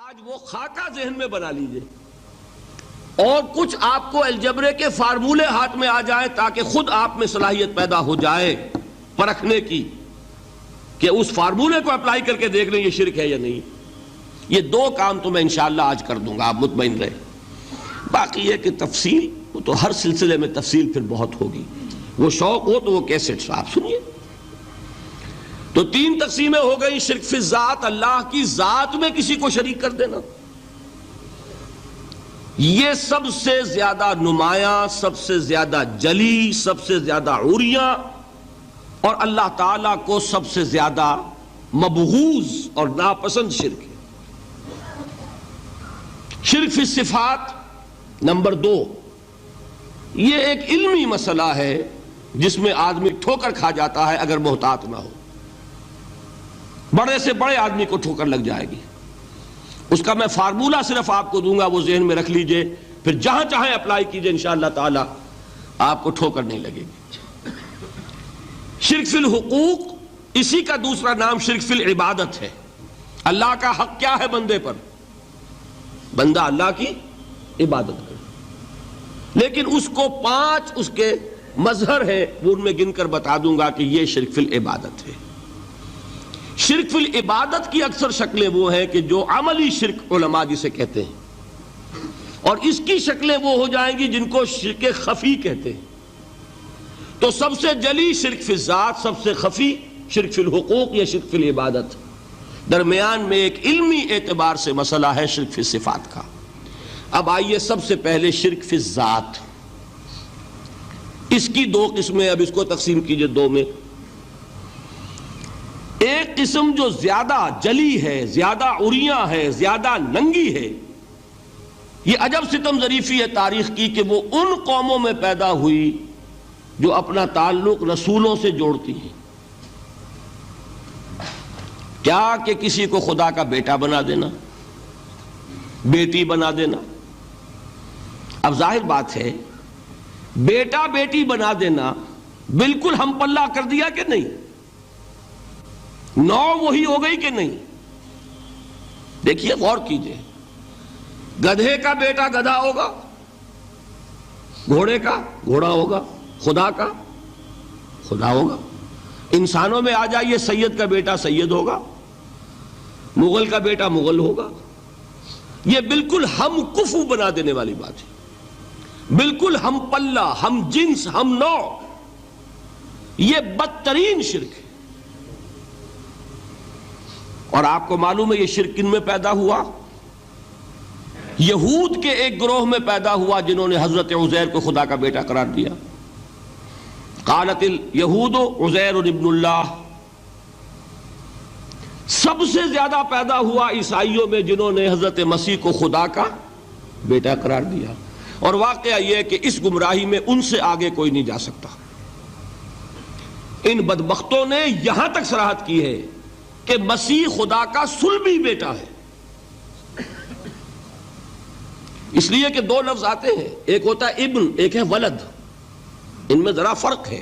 آج وہ خاکہ ذہن میں بنا لیجئے اور کچھ آپ کو الجبرے کے فارمولے ہاتھ میں آ جائیں تاکہ خود آپ میں صلاحیت پیدا ہو جائے پرکھنے کی کہ اس فارمولے کو اپلائی کر کے دیکھ لیں یہ شرک ہے یا نہیں. یہ دو کام تو میں انشاءاللہ آج کر دوں گا، آپ مطمئن رہیں. باقی یہ کہ تفصیل وہ تو ہر سلسلے میں تفصیل پھر بہت ہوگی، وہ شوق ہو تو وہ کیسٹ آپ سنیے. تو تین تقسیمیں ہو گئی. شرک فی الذات، اللہ کی ذات میں کسی کو شریک کر دینا، یہ سب سے زیادہ نمایاں، سب سے زیادہ جلی، سب سے زیادہ عریاں اور اللہ تعالیٰ کو سب سے زیادہ مبغوض اور ناپسند شرک ہے. شرک فی الصفات نمبر 2، یہ ایک علمی مسئلہ ہے جس میں آدمی ٹھوکر کھا جاتا ہے اگر محتاط نہ ہو. بڑے سے بڑے آدمی کو ٹھوکر لگ جائے گی. اس کا میں فارمولہ صرف آپ کو دوں گا، وہ ذہن میں رکھ لیجئے، پھر جہاں چاہیں اپلائی کیجئے، انشاءاللہ تعالی آپ کو ٹھوکر نہیں لگے گی. شرک فی الحقوق، اسی کا دوسرا نام شرک فی العبادت ہے. اللہ کا حق کیا ہے بندے پر؟ بندہ اللہ کی عبادت کرے، لیکن اس کو 5 اس کے مظہر ہیں، وہ ان میں گن کر بتا دوں گا کہ یہ شرک فی العبادت ہے. شرک فی العبادت کی اکثر شکلیں وہ ہیں کہ جو عملی شرک علماء جسے کہتے ہیں، اور اس کی شکلیں وہ ہو جائیں گی جن کو شرک خفی کہتے ہیں. تو سب سے جلی شرک فی الذات، سب سے خفی شرک فی الحقوق یا شرک فی العبادت. درمیان میں ایک علمی اعتبار سے مسئلہ ہے شرک فی الصفات کا. اب آئیے سب سے پہلے شرک فی الذات. اس کی 2 قسمیں، اب اس کو تقسیم کیجئے 2 میں. ایک قسم جو زیادہ جلی ہے، زیادہ عریاں ہے، زیادہ ننگی ہے. یہ عجب ستم ظریفی ہے تاریخ کی کہ وہ ان قوموں میں پیدا ہوئی جو اپنا تعلق رسولوں سے جوڑتی ہیں. کیا کہ کسی کو خدا کا بیٹا بنا دینا، بیٹی بنا دینا. اب ظاہر بات ہے بیٹا بیٹی بنا دینا بالکل ہم پلہ کر دیا کہ نہیں؟ نو وہی ہو گئی کہ نہیں؟ دیکھیے غور کیجئے. گدھے کا بیٹا گدھا ہوگا، گھوڑے کا گھوڑا ہوگا، خدا کا خدا ہوگا. انسانوں میں آ جائیے، سید کا بیٹا سید ہوگا، مغل کا بیٹا مغل ہوگا. یہ بالکل ہم کفو بنا دینے والی بات ہے، بالکل ہم پلہ، ہم جنس، ہم نوع. یہ بدترین شرک ہے. اور آپ کو معلوم ہے یہ شرک کن میں پیدا ہوا؟ یہود کے ایک گروہ میں پیدا ہوا جنہوں نے حضرت عزیر کو خدا کا بیٹا قرار دیا. قالت الیہود عزیر ابن اللہ. سب سے زیادہ پیدا ہوا عیسائیوں میں جنہوں نے حضرت مسیح کو خدا کا بیٹا قرار دیا. اور واقعہ یہ کہ اس گمراہی میں ان سے آگے کوئی نہیں جا سکتا. ان بدبختوں نے یہاں تک صراحت کی ہے کہ مسیح خدا کا صلبی بیٹا ہے. اس لیے کہ 2 لفظ آتے ہیں، ایک ہوتا ہے ابن، ایک ہے ولد. ان میں ذرا فرق ہے.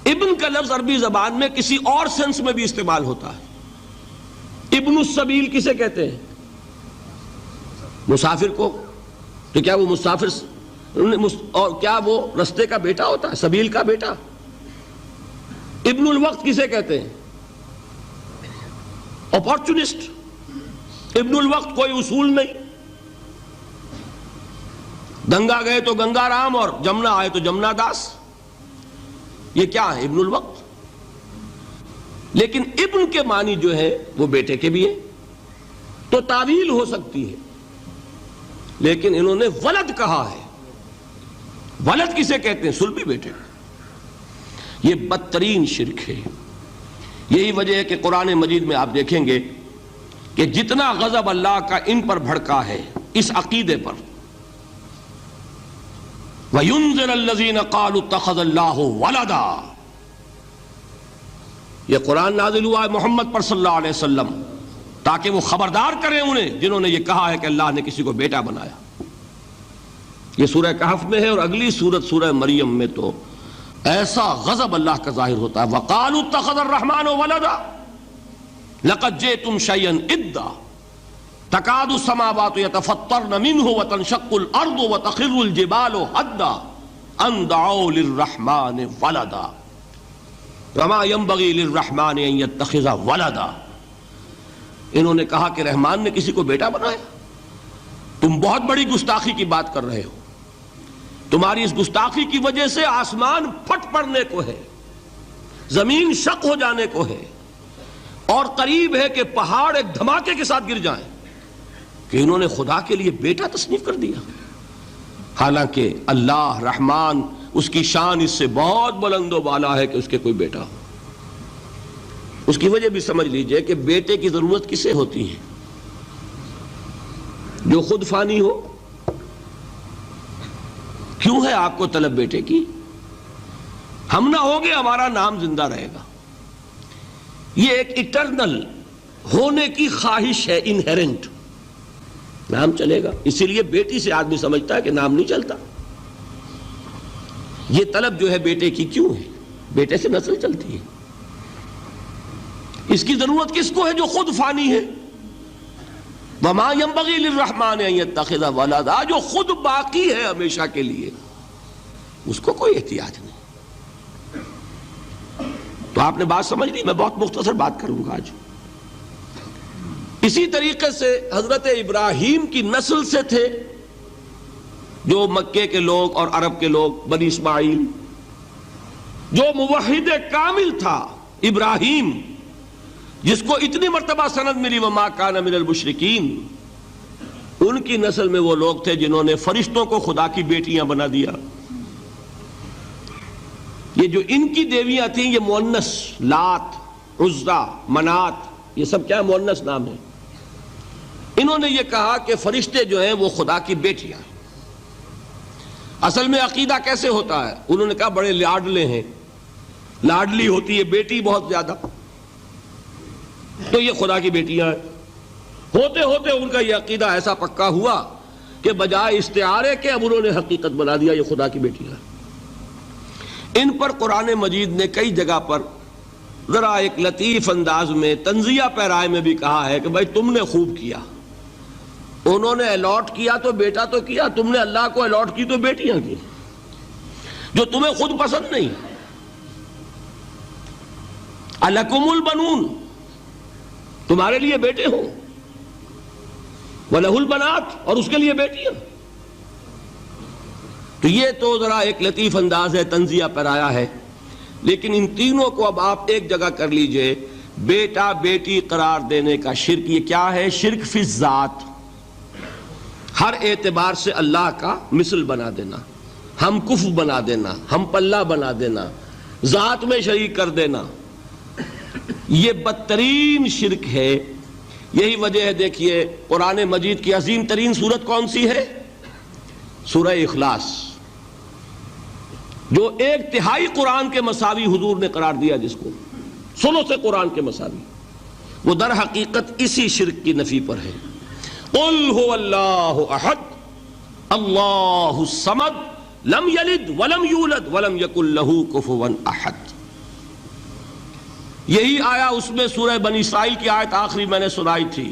ابن کا لفظ عربی زبان میں کسی اور سینس میں بھی استعمال ہوتا ہے. ابن السبیل کسے کہتے ہیں؟ مسافر کو. تو کیا وہ مسافر اور کیا وہ رستے کا بیٹا ہوتا ہے، سبیل کا بیٹا؟ ابن الوقت کسے کہتے ہیں؟ اپارچونسٹ. ابن الوقت کوئی اصول نہیں. گنگا گئے تو گنگا رام اور جمنا آئے تو جمنا داس. یہ کیا ہے؟ ابن الوقت. لیکن ابن کے معنی جو ہے وہ بیٹے کے بھی ہے، تو تعویل ہو سکتی ہے. لیکن انہوں نے ولد کہا ہے. ولد کسے کہتے ہیں؟ صلبی بیٹے. یہ بدترین شرک ہے. یہی وجہ ہے کہ قرآن مجید میں آپ دیکھیں گے کہ جتنا غضب اللہ کا ان پر بھڑکا ہے اس عقیدے پر. وَيُنذِرَ الَّذِينَ قَالُوا اتَّخَذَ اللَّهُ وَلَدًا. یہ قرآن نازل ہوا ہے محمد پر صلی اللہ علیہ وسلم تاکہ وہ خبردار کریں انہیں جنہوں نے یہ کہا ہے کہ اللہ نے کسی کو بیٹا بنایا. یہ سورہ کہف میں ہے، اور اگلی سورت سورہ مریم میں تو ایسا غضب اللہ کا ظاہر ہوتا ہے. وَقَالُوا اتَّخَذَ الرَّحْمَنُ وَلَدًا لَقَدْ جِئْتُمْ شَيْئًا إِدًّا. تکاد السماوات یتفطرن منہ وتنشق الارض وتخر الجبال حدا ان دعوا للرحمن ولدا وما ينبغي للرحمن ان يتخذ ولدا. انہوں نے کہا کہ رحمان نے کسی کو بیٹا بنایا. تم بہت بڑی گستاخی کی بات کر رہے ہو. تمہاری اس گستاخی کی وجہ سے آسمان پھٹ پڑنے کو ہے, زمین شق ہو جانے کو ہے, اور قریب ہے کہ پہاڑ ایک دھماکے کے ساتھ گر جائیں, کہ انہوں نے خدا کے لیے بیٹا تصنیف کر دیا. حالانکہ اللہ رحمان, اس کی شان اس سے بہت بلند و بالا ہے کہ اس کے کوئی بیٹا ہو. اس کی وجہ بھی سمجھ لیجئے کہ بیٹے کی ضرورت کسے ہوتی ہے؟ جو خود فانی ہو. کیوں ہے آپ کو طلب بیٹے کی؟ ہم نہ ہوگے ہمارا نام زندہ رہے گا. یہ ایک ایٹرنل ہونے کی خواہش ہے, انہیرنٹ. نام چلے گا, اسی لیے بیٹی سے آدمی سمجھتا ہے کہ نام نہیں چلتا. یہ طلب جو ہے بیٹے کی کیوں ہے؟ بیٹے سے نسل چلتی ہے. اس کی ضرورت کس کو ہے؟ جو خود فانی ہے. وما ينبغي للرحمن ان يتخذ ولدا, جو خود باقی ہے ہمیشہ کے لیے, اس کو کوئی احتیاج نہیں. تو آپ نے بات سمجھ لی. میں بہت مختصر بات کروں گا آج. اسی طریقے سے حضرت ابراہیم کی نسل سے تھے جو مکے کے لوگ اور عرب کے لوگ, بنی اسماعیل. جو موحد کامل تھا ابراہیم, جس کو اتنی مرتبہ سند ملی وما کان من المشرکین, ان کی نسل میں وہ لوگ تھے جنہوں نے فرشتوں کو خدا کی بیٹیاں بنا دیا. یہ جو ان کی دیویاں تھیں یہ مؤنث, لات, عزا, منات, یہ سب کیا مؤنث نام ہے. انہوں نے یہ کہا کہ فرشتے جو ہیں وہ خدا کی بیٹیاں ہیں. اصل میں عقیدہ کیسے ہوتا ہے؟ انہوں نے کہا بڑے لاڈلے ہیں, لاڈلی ہوتی ہے بیٹی بہت زیادہ, تو یہ خدا کی بیٹیاں ہیں. ہوتے ہوتے ان کا یہ عقیدہ ایسا پکا ہوا کہ بجائے استعارے کے اب انہوں نے حقیقت بنا دیا یہ خدا کی بیٹیاں ہیں. ان پر قرآن مجید نے کئی جگہ پر ذرا ایک لطیف انداز میں تنزیہ پیرائے میں بھی کہا ہے کہ بھائی تم نے خوب کیا, انہوں نے الاٹ کیا تو بیٹا تو کیا, تم نے اللہ کو الاٹ کی تو بیٹیاں کی, جو تمہیں خود پسند نہیں. الکم البنون, تمہارے لیے بیٹے ہوں, وَلَهُ الْبَنَاتُ, اور اس کے لیے بیٹیاں. تو یہ تو ذرا ایک لطیف انداز ہے, تنزیہ پیرایا ہے. لیکن ان تینوں کو اب آپ ایک جگہ کر لیجئے. بیٹا بیٹی قرار دینے کا شرک, یہ کیا ہے؟ شرک فی الذات, ہر اعتبار سے اللہ کا مثل بنا دینا, ہم کفو بنا دینا, ہم پلہ بنا دینا, ذات میں شریک کر دینا. یہ بدترین شرک ہے. یہی وجہ ہے, دیکھیے قرآن مجید کی عظیم ترین سورت کون سی ہے؟ سورہ اخلاص, جو ایک تہائی قرآن کے مساوی حضور نے قرار دیا, جس کو سنو سے قرآن کے مساوی, وہ در حقیقت اسی شرک کی نفی پر ہے. قل هو اللہ احد اللہ الصمد لم یلد ولم یولد ولم یکن لہ کفوا احد. یہی آیا اس میں سورہ بنی اسرائیل کی آیت آخری میں نے سنائی تھی,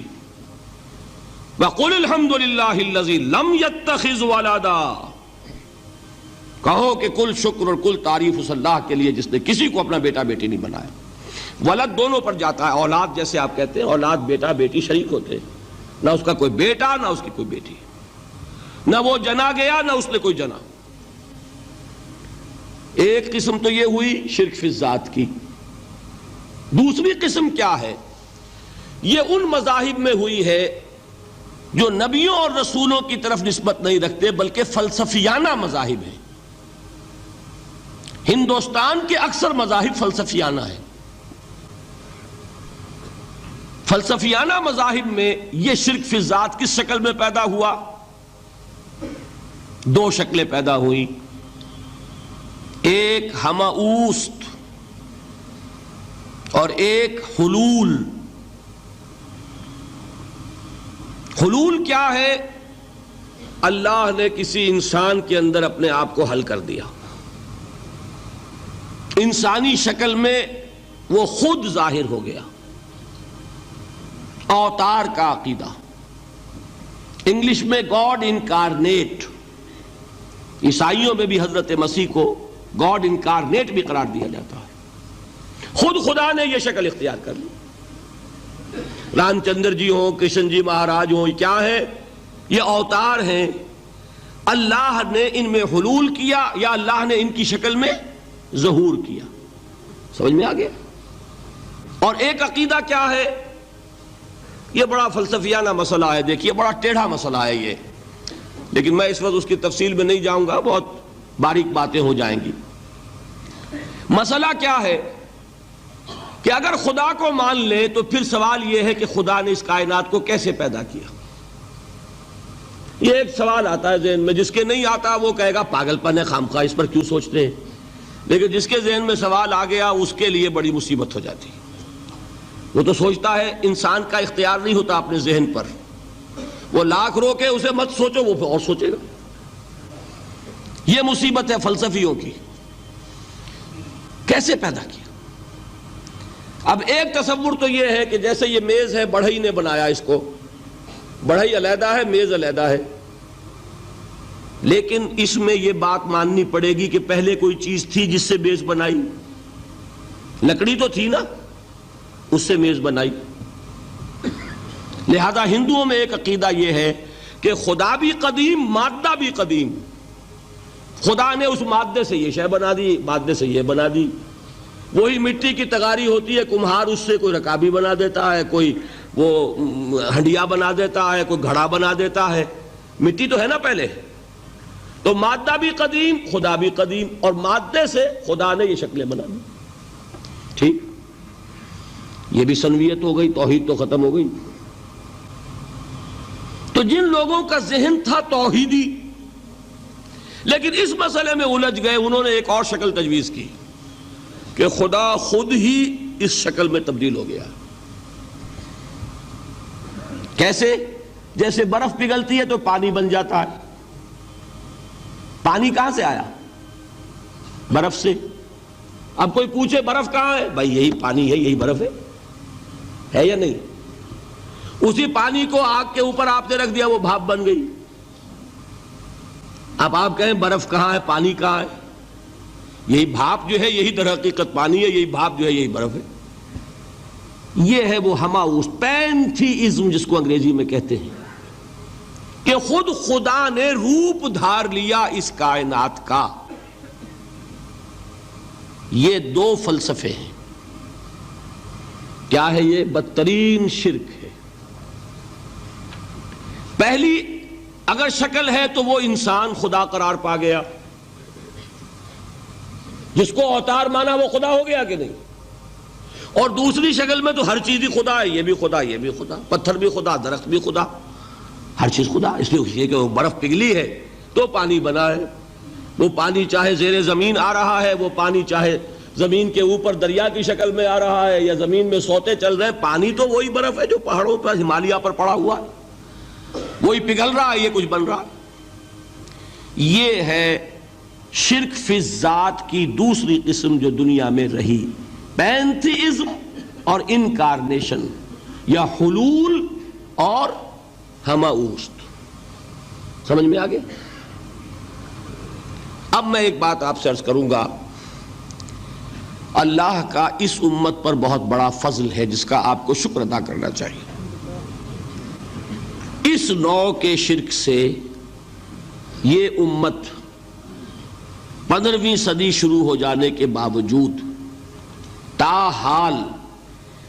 وَقُلِ الْحَمْدُ لِلَّهِ الَّذِي لَمْ يَتَّخِذْ وَلَدًا, کہو کہ کل شکر اور کل تعریف اس اللہ کے لیے جس نے کسی کو اپنا بیٹا بیٹی نہیں بنایا. ولد دونوں پر جاتا ہے, اولاد جیسے آپ کہتے ہیں, اولاد بیٹا بیٹی شریک ہوتے ہیں, نہ اس کا کوئی بیٹا نہ اس کی کوئی بیٹی, نہ وہ جنا گیا نہ اس نے کوئی جنا. ایک قسم تو یہ ہوئی شرک فی الذات کی. دوسری قسم کیا ہے؟ یہ ان مذاہب میں ہوئی ہے جو نبیوں اور رسولوں کی طرف نسبت نہیں رکھتے بلکہ فلسفیانہ مذاہب ہیں. ہندوستان کے اکثر مذاہب فلسفیانہ ہیں. فلسفیانہ مذاہب میں یہ شرک فی الذات کس شکل میں پیدا ہوا؟ دو شکلیں پیدا ہوئیں. ایک ہماوست اور ایک حلول. حلول کیا ہے؟ اللہ نے کسی انسان کے اندر اپنے آپ کو حل کر دیا, انسانی شکل میں وہ خود ظاہر ہو گیا. اوتار کا عقیدہ, انگلش میں گاڈ انکارنیٹ، عیسائیوں میں بھی حضرت مسیح کو گاڈ انکارنیٹ بھی قرار دیا جاتا ہے۔ خود خدا نے یہ شکل اختیار کر لی۔ رام چندر جی ہوں، کرشن جی مہاراج ہوں، کیا ہے؟ یہ اوتار ہیں، اللہ نے ان میں حلول کیا یا اللہ نے ان کی شکل میں ظہور کیا۔ سمجھ میں آ گیا؟ اور ایک عقیدہ کیا ہے؟ یہ بڑا فلسفیانہ مسئلہ ہے، دیکھیے بڑا ٹیڑھا مسئلہ ہے یہ، لیکن میں اس وقت اس کی تفصیل میں نہیں جاؤں گا، بہت باریک باتیں ہو جائیں گی۔ مسئلہ کیا ہے کہ اگر خدا کو مان لے تو پھر سوال یہ ہے کہ خدا نے اس کائنات کو کیسے پیدا کیا؟ یہ ایک سوال آتا ہے ذہن میں، جس کے نہیں آتا وہ کہے گا پاگل پن ہے، خامخواہ اس پر کیوں سوچتے ہیں، لیکن جس کے ذہن میں سوال آ گیا اس کے لیے بڑی مصیبت ہو جاتی ہے۔ وہ تو سوچتا ہے انسان کا اختیار نہیں ہوتا اپنے ذہن پر، وہ لاکھ روکے اسے مت سوچو، وہ اور سوچے گا۔ یہ مصیبت ہے فلسفیوں کی، کیسے پیدا کیا؟ اب ایک تصور تو یہ ہے کہ جیسے یہ میز ہے، بڑھئی نے بنایا اس کو، بڑھئی علیحدہ ہے، میز علیحدہ ہے، لیکن اس میں یہ بات ماننی پڑے گی کہ پہلے کوئی چیز تھی جس سے میز بنائی، لکڑی تو تھی نا، اس سے میز بنائی۔ لہذا ہندوؤں میں ایک عقیدہ یہ ہے کہ خدا بھی قدیم، مادہ بھی قدیم، خدا نے اس مادے سے یہ شے بنا دی، مادے سے یہ بنا دی۔ وہی مٹی کی تغاری ہوتی ہے، کمہار اس سے کوئی رکابی بنا دیتا ہے، کوئی وہ ہنڈیا بنا دیتا ہے، کوئی گھڑا بنا دیتا ہے، مٹی تو ہے نا پہلے۔ تو مادہ بھی قدیم، خدا بھی قدیم، اور مادے سے خدا نے یہ شکلیں بنا دی۔ ٹھیک، یہ بھی سنویت ہو گئی، توحید تو ختم ہو گئی۔ تو جن لوگوں کا ذہن تھا توحیدی لیکن اس مسئلے میں الجھ گئے، انہوں نے ایک اور شکل تجویز کی کہ خدا خود ہی اس شکل میں تبدیل ہو گیا۔ کیسے؟ جیسے برف پگھلتی ہے تو پانی بن جاتا ہے۔ پانی کہاں سے آیا؟ برف سے۔ اب کوئی پوچھے برف کہاں ہے؟ بھائی یہی پانی ہے، یہی برف ہے یا نہیں؟ اسی پانی کو آگ کے اوپر آپ نے رکھ دیا، وہ بھاپ بن گئی۔ اب آپ کہیں برف کہاں ہے، پانی کہاں ہے؟ یہی بھاپ جو ہے یہی در حقیقت پانی ہے، یہی بھاپ جو ہے یہی برف ہے۔ یہ ہے وہ ہماؤس پینتھیزم جس کو انگریزی میں کہتے ہیں، کہ خود خدا نے روپ دھار لیا اس کائنات کا۔ یہ دو فلسفے ہیں۔ کیا ہے یہ؟ بدترین شرک ہے۔ پہلی اگر شکل ہے تو وہ انسان خدا قرار پا گیا، جس کو اوتار مانا وہ خدا ہو گیا کہ نہیں؟ اور دوسری شکل میں تو ہر چیز ہی خدا ہے، یہ بھی خدا، یہ بھی خدا، پتھر بھی خدا، درخت بھی خدا، ہر چیز خدا۔ اس لیے کہ وہ برف پگھلی ہے تو پانی بنا ہے، وہ پانی چاہے زیر زمین آ رہا ہے، وہ پانی چاہے زمین کے اوپر دریا کی شکل میں آ رہا ہے یا زمین میں سوتے چل رہے ہیں، پانی تو وہی برف ہے جو پہاڑوں پر ہمالیہ پر پڑا ہوا ہے، وہی پگھل رہا ہے، یہ کچھ بن رہا ہے۔ یہ ہے شرک فی الذات کی دوسری قسم جو دنیا میں رہی، پینتھیزم اور انکارنیشن، یا حلول اور ہماؤست۔ سمجھ میں آگے؟ اب میں ایک بات آپ سے عرض کروں گا، اللہ کا اس امت پر بہت بڑا فضل ہے جس کا آپ کو شکر ادا کرنا چاہیے۔ اس نوع کے شرک سے یہ امت 15ویں صدی شروع ہو جانے کے باوجود تاحال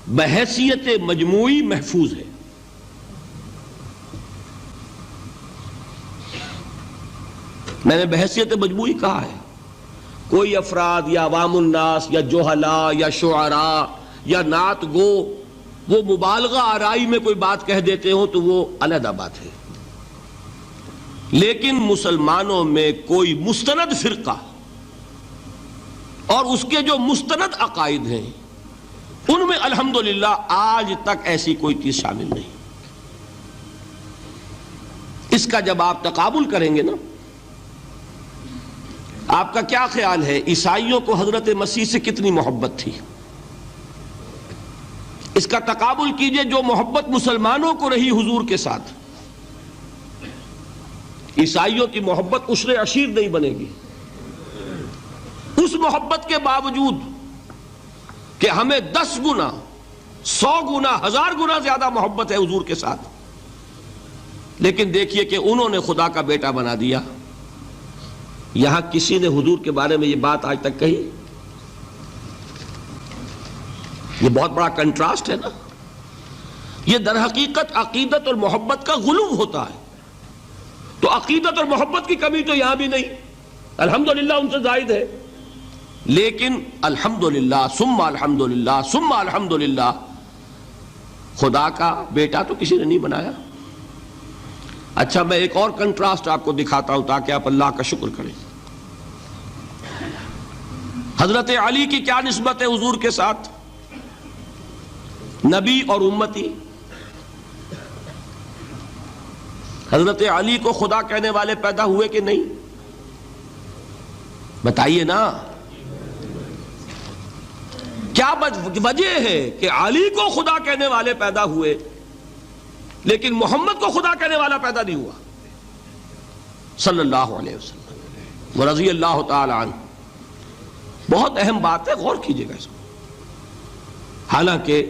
بحیثیت مجموعی محفوظ ہے۔ میں نے بحیثیت مجموعی کہا ہے، کوئی افراد یا عوام الناس یا جوہلا یا شعراء یا نعت گو وہ مبالغہ آرائی میں کوئی بات کہہ دیتے ہوں تو وہ علیحدہ بات ہے، لیکن مسلمانوں میں کوئی مستند فرقہ اور اس کے جو مستند عقائد ہیں ان میں الحمدللہ آج تک ایسی کوئی چیز شامل نہیں۔ اس کا جب آپ تقابل کریں گے نا، آپ کا کیا خیال ہے عیسائیوں کو حضرت مسیح سے کتنی محبت تھی؟ اس کا تقابل کیجئے جو محبت مسلمانوں کو رہی حضور کے ساتھ، عیسائیوں کی محبت عشر عشیر نہیں بنے گی، اس محبت کے باوجود کہ ہمیں 10 گنا 100 گنا 1000 گنا زیادہ محبت ہے حضور کے ساتھ، لیکن دیکھیے کہ انہوں نے خدا کا بیٹا بنا دیا۔ یہاں کسی نے حضور کے بارے میں یہ بات آج تک کہی؟ یہ بہت بڑا کنٹراسٹ ہے نا۔ یہ در حقیقت عقیدت اور محبت کا غلو ہوتا ہے، تو عقیدت اور محبت کی کمی تو یہاں بھی نہیں، الحمدللہ ان سے زائد ہے، لیکن الحمدللہ ثم الحمدللہ ثم الحمدللہ خدا کا بیٹا تو کسی نے نہیں بنایا۔ اچھا، میں ایک اور کنٹراسٹ آپ کو دکھاتا ہوں تاکہ آپ اللہ کا شکر کریں۔ حضرت علی کی کیا نسبت ہے حضور کے ساتھ؟ نبی اور امتی۔ حضرت علی کو خدا کہنے والے پیدا ہوئے کہ نہیں؟ بتائیے نا، کیا وجہ ہے کہ علی کو خدا کہنے والے پیدا ہوئے لیکن محمد کو خدا کہنے والا پیدا نہیں ہوا صلی اللہ علیہ وسلم ورضی اللہ تعالی عنہ؟ بہت اہم بات ہے، غور کیجئے گا اس کو۔ حالانکہ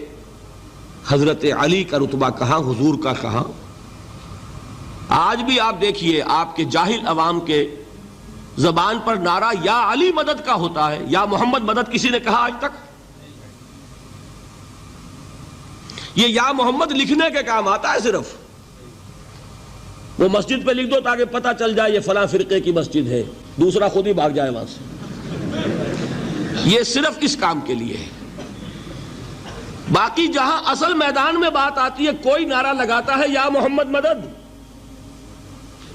حضرت علی کا رتبہ کہاں، حضور کا کہاں؟ آج بھی آپ دیکھیے، آپ کے جاہل عوام کے زبان پر نعرہ یا علی مدد کا ہوتا ہے، یا محمد مدد کسی نے کہا آج تک؟ یہ یا محمد لکھنے کے کام آتا ہے صرف، وہ مسجد پہ لکھ دو تاکہ پتہ چل جائے یہ فلاں فرقے کی مسجد ہے، دوسرا خود ہی بھاگ جائے وہاں سے۔ یہ صرف اس کام کے لیے ہے۔ باقی جہاں اصل میدان میں بات آتی ہے، کوئی نعرہ لگاتا ہے یا محمد مدد،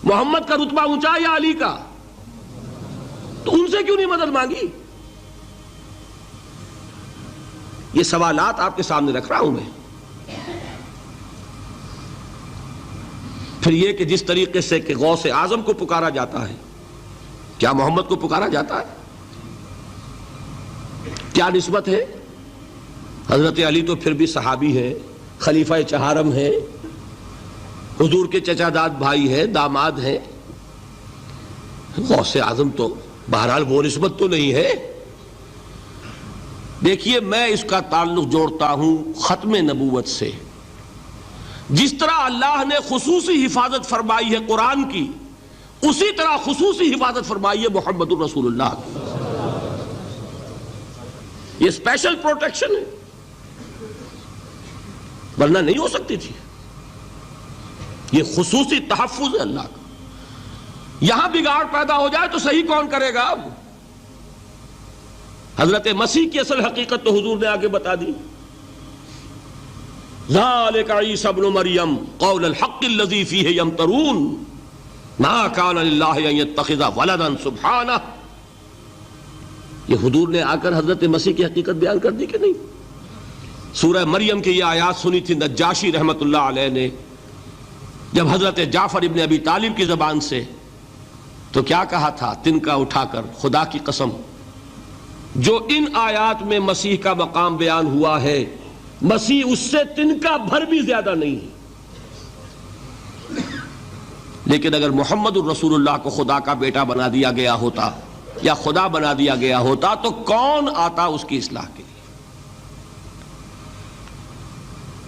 محمد کا رتبہ اونچا یا علی کا، تو ان سے کیوں نہیں مدد مانگی؟ یہ سوالات آپ کے سامنے رکھ رہا ہوں میں۔ پھر یہ کہ جس طریقے سے کہ غوث اعظم کو پکارا جاتا ہے، کیا محمد کو پکارا جاتا ہے؟ کیا نسبت ہے؟ حضرت علی تو پھر بھی صحابی ہے، خلیفہ چہارم ہے، حضور کے چچا داد بھائی ہے، داماد ہے۔ غوث اعظم تو بہرحال وہ نسبت تو نہیں ہے۔ دیکھیے، میں اس کا تعلق جوڑتا ہوں ختم نبوت سے۔ جس طرح اللہ نے خصوصی حفاظت فرمائی ہے قرآن کی، اسی طرح خصوصی حفاظت فرمائی ہے محمد الرسول اللہ کی۔ یہ اسپیشل پروٹیکشن ہے، ورنہ نہیں ہو سکتی تھی۔ یہ خصوصی تحفظ ہے اللہ کا۔ یہاں بگاڑ پیدا ہو جائے تو صحیح کون کرے گا؟ اب حضرت مسیح کی اصل حقیقت تو حضور نے آگے بتا دی۔ ذالک عیسی ابن مریم قول الحق الذی فیہ یمترون ما کان للہ ان یتخذ ولدا سبحانہ۔ یہ حضور نے آ کر حضرت مسیح کی حقیقت بیان کر دی کہ نہیں؟ سورہ مریم کی یہ آیات سنی تھی نجاشی رحمت اللہ علیہ نے جب حضرت جعفر ابن ابی طالب کی زبان سے، تو کیا کہا تھا تنکا اٹھا کر، خدا کی قسم جو ان آیات میں مسیح کا مقام بیان ہوا ہے، مسیح اس سے تنکا بھر بھی زیادہ نہیں ہے۔ لیکن اگر محمد الرسول اللہ کو خدا کا بیٹا بنا دیا گیا ہوتا یا خدا بنا دیا گیا ہوتا تو کون آتا اس کی اصلاح کے لیے؟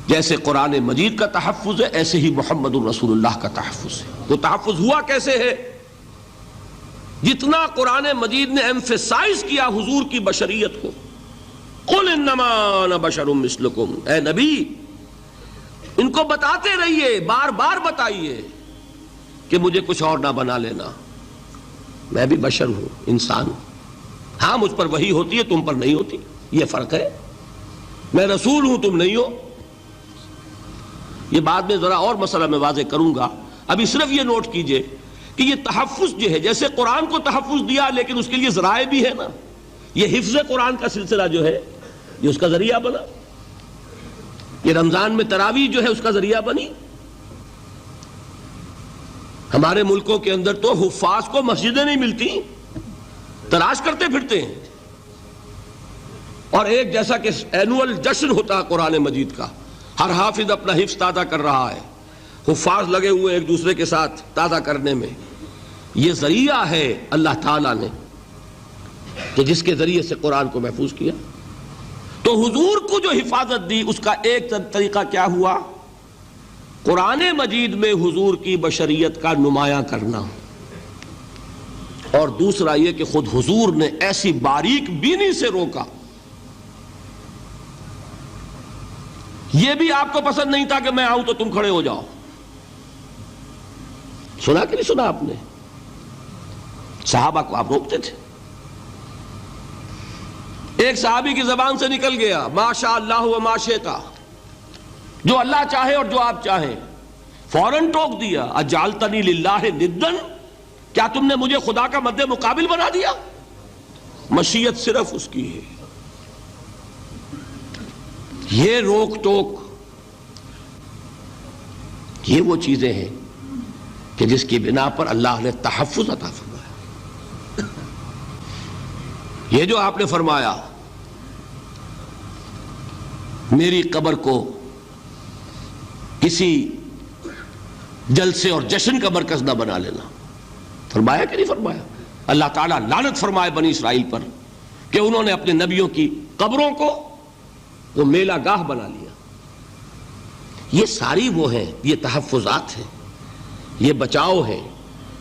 جیسے قرآن مجید کا تحفظ ہے، ایسے ہی محمد الرسول اللہ کا تحفظ ہے۔ وہ تحفظ ہوا کیسے ہے؟ جتنا قرآن مجید نے ایمفیسائز کیا حضور کی بشریت کو، قل انما انا بشر مثلکم، اے نبی ان کو بتاتے رہیے، بار بار بتائیے کہ مجھے کچھ اور نہ بنا لینا، میں بھی بشر ہوں، انسان ہوں۔ ہاں مجھ پر وحی ہوتی ہے، تم پر نہیں ہوتی، یہ فرق ہے۔ میں رسول ہوں، تم نہیں ہو۔ یہ بعد میں ذرا اور مسئلہ میں واضح کروں گا، ابھی صرف یہ نوٹ کیجئے کہ یہ تحفظ جو ہے، جیسے قرآن کو تحفظ دیا لیکن اس کے لیے ذرائع بھی ہے نا۔ یہ حفظ قرآن کا سلسلہ جو ہے یہ اس کا ذریعہ بنا، یہ رمضان میں تراویح جو ہے اس کا ذریعہ بنی۔ ہمارے ملکوں کے اندر تو حفاظ کو مسجدیں نہیں ملتی، تلاش کرتے پھرتے ہیں، اور ایک جیسا کہ اینول جشن ہوتا ہے قرآن مجید کا، ہر حافظ اپنا حفظ تازہ کر رہا ہے، حفاظ لگے ہوئے ایک دوسرے کے ساتھ تازہ کرنے میں۔ یہ ذریعہ ہے اللہ تعالیٰ نے کہ جس کے ذریعے سے قرآن کو محفوظ کیا. تو حضور کو جو حفاظت دی اس کا ایک طریقہ کیا ہوا؟ قرآن مجید میں حضور کی بشریت کا نمایاں کرنا، اور دوسرا یہ کہ خود حضور نے ایسی باریک بینی سے روکا. یہ بھی آپ کو پسند نہیں تھا کہ میں آؤں تو تم کھڑے ہو جاؤ. سنا کہ نہیں سنا آپ نے؟ صحابہ کو آپ روکتے تھے. ایک صحابی کی زبان سے نکل گیا ما شاء اللہ و ما شئت، جو اللہ چاہے اور جو آپ چاہیں. فوراً ٹوک دیا اجعلتنی للہ ندن، کیا تم نے مجھے خدا کا مد مقابل بنا دیا؟ مشیت صرف اس کی ہے. یہ روک ٹوک، یہ وہ چیزیں ہیں کہ جس کی بنا پر اللہ نے تحفظ عطا فرمایا. یہ جو آپ نے فرمایا میری قبر کو کسی جلسے اور جشن کا مرکز نہ بنا لینا، فرمایا کہ نہیں فرمایا؟ اللہ تعالیٰ لعنت فرمائے بنی اسرائیل پر کہ انہوں نے اپنے نبیوں کی قبروں کو وہ میلہ گاہ بنا لیا. یہ ساری وہ ہیں، یہ تحفظات ہیں، یہ بچاؤ ہے.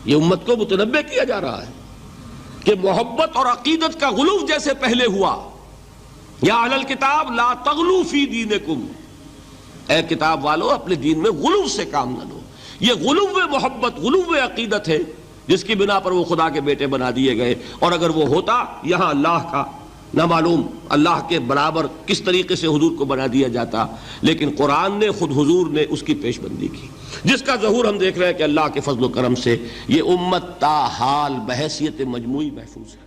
یہ امت کو متنبہ کیا جا رہا ہے کہ محبت اور عقیدت کا غلو جیسے پہلے ہوا، یا اہل الکتاب لا تغلو فی دینکم، اے کتاب والو اپنے دین میں غلو سے کام نہ لو. یہ غلو محبت، غلو عقیدت ہے جس کی بنا پر وہ خدا کے بیٹے بنا دیے گئے. اور اگر وہ ہوتا یہاں اللہ کا نہ معلوم اللہ کے برابر کس طریقے سے حضور کو بنا دیا جاتا. لیکن قرآن نے خود حضور نے اس کی پیش بندی کی، جس کا ظہور ہم دیکھ رہے ہیں کہ اللہ کے فضل و کرم سے یہ امت تا حال بحیثیت مجموعی محفوظ ہے.